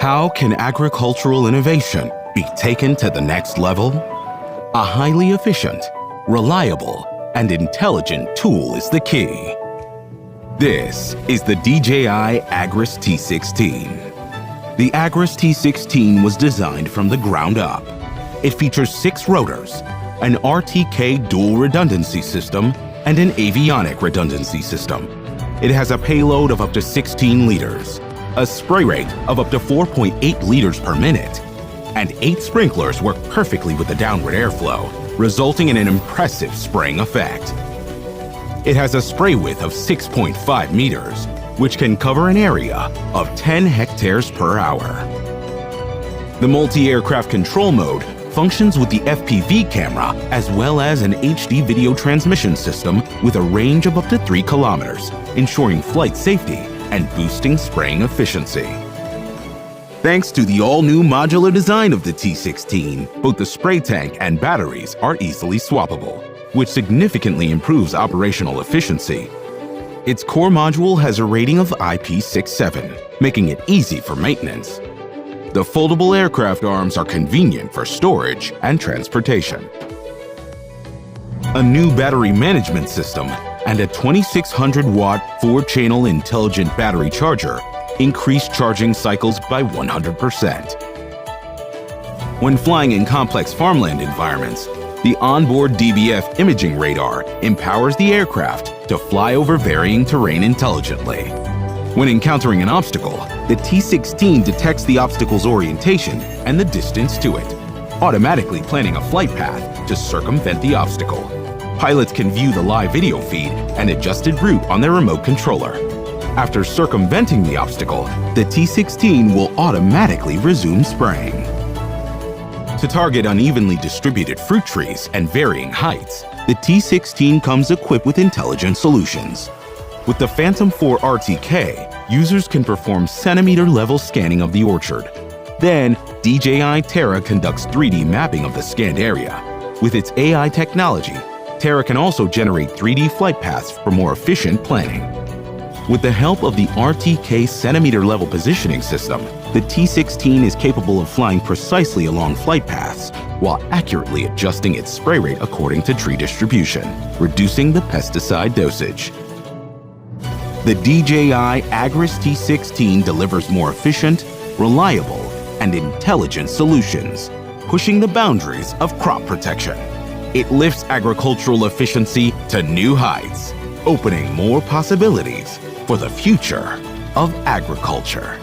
How can agricultural innovation be taken to the next level? A highly efficient, reliable, and intelligent tool is the key. This is the DJI Agras T16. The Agras T16 was designed from the ground up. It features 6 rotors, an RTK dual redundancy system, and an avionic redundancy system. It has a payload of up to 16 liters, a spray rate of up to 4.8 liters per minute, and 8 sprinklers work perfectly with the downward airflow, resulting in an impressive spraying effect. It has a spray width of 6.5 meters, which can cover an area of 10 hectares per hour. The multi-aircraft control mode functions with the FPV camera as well as an HD video transmission system with a range of up to 3 kilometers, ensuring flight safety and boosting spraying efficiency. Thanks to the all-new modular design of the T16, both the spray tank and batteries are easily swappable, which significantly improves operational efficiency. Its core module has a rating of IP67, making it easy for maintenance. The foldable aircraft arms are convenient for storage and transportation. A new battery management system and a 2600-watt 4-channel intelligent battery charger increase charging cycles by 100%. When flying in complex farmland environments, the onboard DBF imaging radar empowers the aircraft to fly over varying terrain intelligently. When encountering an obstacle, the T16 detects the obstacle's orientation and the distance to it, automatically planning a flight path to circumvent the obstacle. Pilots can view the live video feed and adjusted route on their remote controller. After circumventing the obstacle, the T16 will automatically resume spraying. To target unevenly distributed fruit trees and varying heights, the T16 comes equipped with intelligent solutions. With the Phantom 4 RTK, users can perform centimeter-level scanning of the orchard. Then, DJI Terra conducts 3D mapping of the scanned area. With its AI technology, Terra can also generate 3D flight paths for more efficient planning. With the help of the RTK centimeter-level positioning system, the T16 is capable of flying precisely along flight paths while accurately adjusting its spray rate according to tree distribution, reducing the pesticide dosage. The DJI Agras T16 delivers more efficient, reliable, and intelligent solutions, pushing the boundaries of crop protection. It lifts agricultural efficiency to new heights, opening more possibilities for the future of agriculture.